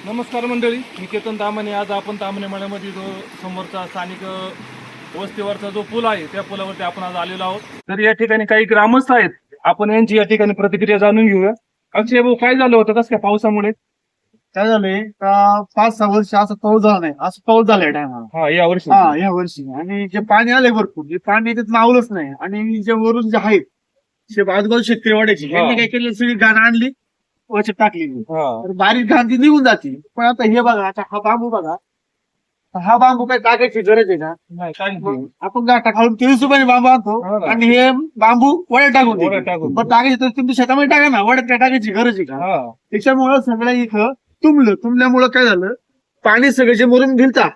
नमस्कार मंडळी, मी केतन तामाणे. आज आपण तामाणे मळ्यामध्ये जो समोरचा स्थानिक वस्तीवरचा जो पूल आहे त्या पुलावरती आपण आज आलेलो आहोत. तर या ठिकाणी काही ग्रामस्थ आहेत, आपण यांची या ठिकाणी प्रतिक्रिया जाणून घेऊया. अक्षय भाऊ, काय झालं होतं कसं काय पावसामुळे? काय झालंय का 5-6 वर्ष असं पाऊस झाला नाही, असं पाऊस झालाय टायमाला. हा, या वर्षी या वर्षी आणि जे पाणी आलंय भरपूर, जे पाणी त्यात मावलंच नाही. आणि जे वरून जे आहेत आजूबाजू शेतकरी वाड्याची यांनी काय केलं, सगळी घाण आणली वरची टाकलेली. हा तर बारीक घाण ती निघून जाते. पण आता हे बघा, आता हा बांबू बघा, हा बांबू काय टाकायची गरज आहे का? नाही, काय नाही. आपण गाठा खालून 30 रुपयाने बांबू आणतो हो ना. आणि हे बांबू वड्यात टाकून वड्यात देतो. टाकून पण टाकायची तर तुमच्या शेतामध्ये टाका ना, वड्यात काय टाकायची गरज आहे का? हा त्याच्यामुळं सगळ्या इथं तुंबल्यामुळं काय झालं, पाणी सगळ्याचे मुरून भिलता.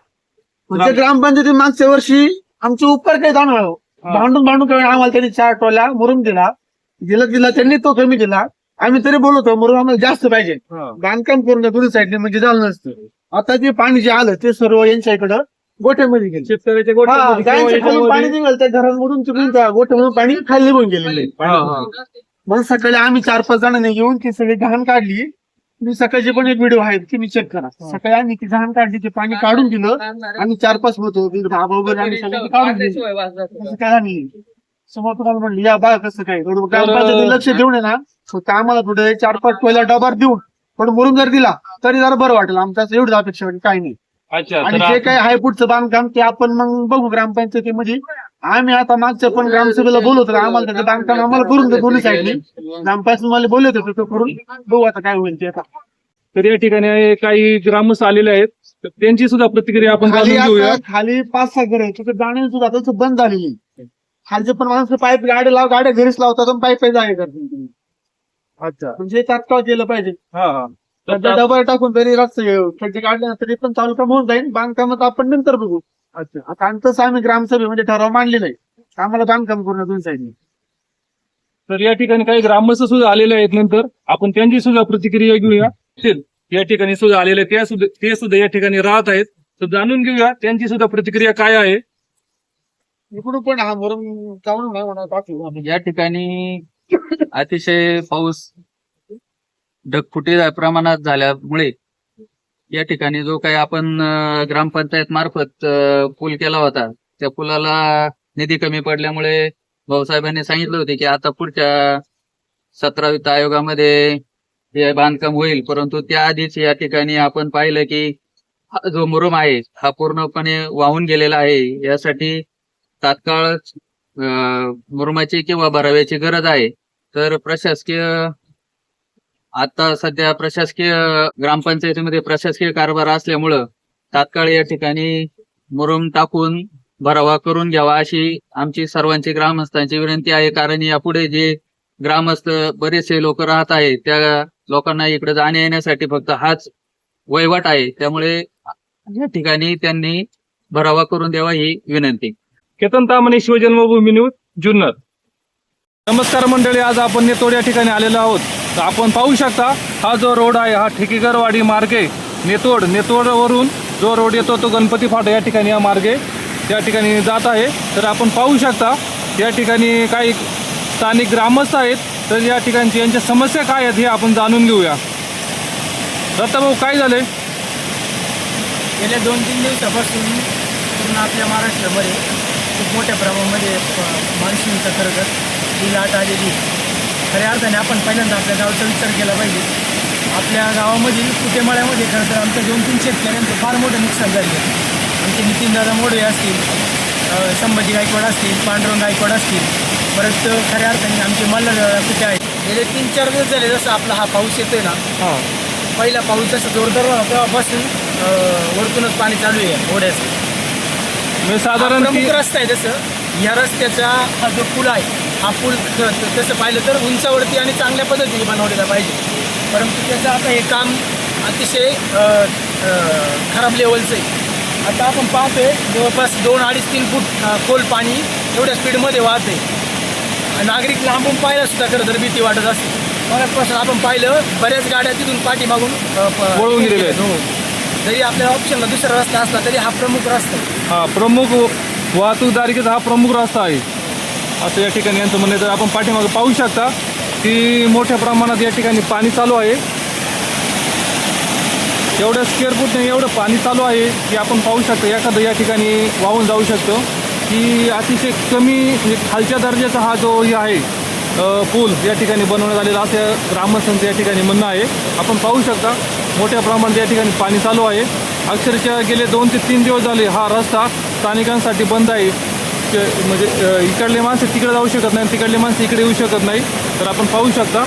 म्हणजे ग्रामपंचायती मागच्या वर्षी आमचे उपकार काही जाणवलं, हा. भांडून काय आम्हाला त्यांनी 4 टोल्या मुरुम दिला त्यांनी, तो कमी दिला. आम्ही तरी बोलतो मुरुम आम्हाला जास्त पाहिजे, हा. बांधकाम पूर्ण दोन्ही साईडने म्हणजे झालं नसतं. आता जे पाणी जे आलं ते सर्व यांच्या इकडं गोठ्यामध्ये गेलं. शेतकऱ्याच्या हा, गोठ्यामध्ये किंवा गायींच्या खालून याच्यामध्ये- पाणी निघालं, त्या घरांमधून तिकडून त्या गोठ्यामधून पाणी खाली निघून गेलेलं हा, हा. आहे. मग सकाळी आम्ही 4-5 जणांनी घेऊन ती सगळी घाण काढली. मी सकाळचे पण एक व्हिडिओ आहे की मी चेक करा. सकाळी आम्ही ती घाण काढली, ते पाणी काढून दिलं आणि 4-5 होतो भाबा वगैरे आम्ही सगळं काढून दिलं. असं काय नाही. समोर तुम्हाला म्हणलं या बा कसं काय ग्रामपंचायती लक्ष देऊन आहे ना, फक्त आम्हाला थोडं 4-5 टोयला डबा देऊन पण मुरुम जर दिला तरी जरा बरं वाटेल. आमच्या एवढीच अपेक्षा होती, काही नाही. अच्छा, आणि तर जे काही आहे पुढचं बांधकाम ते आपण मग बघू ग्रामपंचायतीमध्ये. आम्ही आता मागच्या पण ग्रामसभेला बोलवतो, आम्हाला त्याचं बांधकाम आम्हाला करून दे दोन्ही साईडने. ग्रामपंचायत मला बोलवत होते, तो करून बघू आता काय होईल ते. आता तर या ठिकाणी काही ग्रामस्थ आलेले आहेत, तर त्यांची सुद्धा प्रतिक्रिया आपण खाली जाणून घेऊया. आता खाली 5-6 घर आहे, तिथे जाणे सुद्धा तसं बंद झालेली. खालचे पण माणसं पाईप गाड्या घरीच लावतात आणि पाईप जागे करतात. अच्छा, म्हणजे तात्काळ केलं पाहिजे. हा हा. तर सध्या डबल टाकून तरी रस्ते खड्डे काढले ना तरी पण चालू काम होऊन जाईल. बांधकामात आपण नंतर बघू. अच्छा, आता आणि तसं आम्ही ग्रामसभेमध्ये ठराव मांडलेला आहे, आम्हाला बांधकाम करून दोन साईडने. तर या ठिकाणी काही ग्रामस्थ सुद्धा आलेले आहेत, नंतर आपण त्यांची सुद्धा प्रतिक्रिया घेऊया. या ठिकाणी सुद्धा आलेले ते सुद्धा या ठिकाणी राहत आहेत, तर जाणून घेऊया त्यांची सुद्धा प्रतिक्रिया काय आहे. इकडून पण हा वरून जाऊन नाही म्हणा टाकू. या ठिकाणी अतिशय पाऊस ढगफुटी प्रमाणात झाल्यामुळे या ठिकाणी जो काही आपण ग्रामपंचायत मार्फत पूल केला होता, त्या पुलाला निधी कमी पडल्यामुळे भाऊसाहेबांनी सांगितलं होते की आता पुढच्या 17 वित्त आयोगामध्ये हे बांधकाम होईल. परंतु त्याआधीच या ठिकाणी आपण पाहिलं की हा जो मुरुम आहे हा पूर्णपणे वाहून गेलेला आहे. यासाठी तात्काळ मुरुमाची किंवा भराव्याची गरज आहे. तर आता सध्या प्रशासकीय ग्रामपंचायतीमध्ये प्रशासकीय कारभार असल्यामुळं तात्काळ या ठिकाणी मुरुम टाकून भरावा करून घ्यावा अशी आमची सर्वांची ग्रामस्थांची विनंती आहे. कारण यापुढे जे ग्रामस्थ बरेचसे लोक राहत आहेत त्या लोकांना इकडे जाण्या येण्यासाठी फक्त हाच वहिवाट आहे. त्यामुळे या ठिकाणी त्यांनी भरावा करून द्यावा ही विनंती. केतन तामाणे, शिवजन्मभूमी न्यूज, जुन्नर. नमस्कार मंडळी, आज आपण नेतोड या ठिकाणी आलेलो आहोत. तर आपण पाहू शकता हा जो रोड आहे हा ठेकेकरवाडी मार्गे नेतोडवरून जो रोड येतो तो गणपती फाटा या ठिकाणी या मार्गे त्या ठिकाणी जात आहे. तर आपण पाहू शकता या ठिकाणी काही स्थानिक ग्रामस्थ आहेत, तर या ठिकाणची यांच्या समस्या काय आहेत हे आपण जाणून घेऊया. दत्ताभाऊ, काय झाले? गेल्या 2-3 दिवसापासून पूर्ण आपल्या महाराष्ट्रामध्ये खूप मोठ्या प्रमाणामध्ये मान्सूनचा खरं तर ही लाट आलेली. खऱ्या अर्थाने आपण पहिल्यांदा आपल्या गावचा विचार केला पाहिजे. आपल्या गावामधील कुटेमाळ्यामध्ये खरं तर आमच्या 2-3 शेतकऱ्यांचं फार मोठं नुकसान झालं. आमचे नितीनदादा मोडे असतील, संभाजी गायकवाड असतील, पांडुरंग गायकवाड असतील, परत खऱ्या अर्थाने आमचे मल्हार कुठे आहेत. गेले 3-4 दिवस झाले जसं आपला हा पाऊस येतोय ना, पहिला पाऊस जसा जोरदार होता तेव्हापासून वरतूनच पाणी चालू आहे ओढ्याचं. मी साधारण प्रमुख रस्ता आहे. जसं या रस्त्याचा हा जो पूल आहे हा पूल तसं पाहिलं तर उंचावरती आणि चांगल्या पद्धतीने बनवलेला पाहिजे. परंतु त्याचं आता हे काम अतिशय खराब लेवलचं आहे. आता आपण पाहतोय जवळपास 2-2.5-3 फूट खोल पाणी एवढ्या स्पीडमध्ये वाहते. नागरिक लांबून पाहायला सुद्धा खरं तर भीती वाटत असते. मगाचपासून आपण पाहिलं बऱ्याच गाड्या तिथून पाठीमागून वळून गेलेल्या आहेत. हो, जरी आपल्या ऑप्शनला दुसरा रस्ता असला तरी हा प्रमुख रस्ता आहे. हा प्रमुख वाहतूकदारीचा हा प्रमुख रस्ता आहे असं या ठिकाणी यांचं म्हणणं. तर आपण पाठीमागे पाहू शकता की मोठ्या प्रमाणात या ठिकाणी पाणी चालू आहे. एवढं स्क्वेअर फूटने एवढं पाणी चालू आहे की आपण पाहू शकतो एखादं या ठिकाणी वाहून जाऊ शकतो की अतिशय कमी म्हणजे खालच्या दर्जाचा हा जो हे आहे पूल या ठिकाणी बनवण्यात आलेला असं ग्रामस्थांचं या ठिकाणी म्हणणं आहे. आपण पाहू शकता मोठ्या प्रमाणात या ठिकाणी पाणी चालू आहे. अक्षरशः गेले 2 ते 3 दिवस झाले हा रस्ता स्थानिकांसाठी बंद आहे. म्हणजे इकडले माणसं तिकडे जाऊ शकत नाही, तिकडले माणसं इकडे येऊ शकत नाही. तर आपण पाहू शकता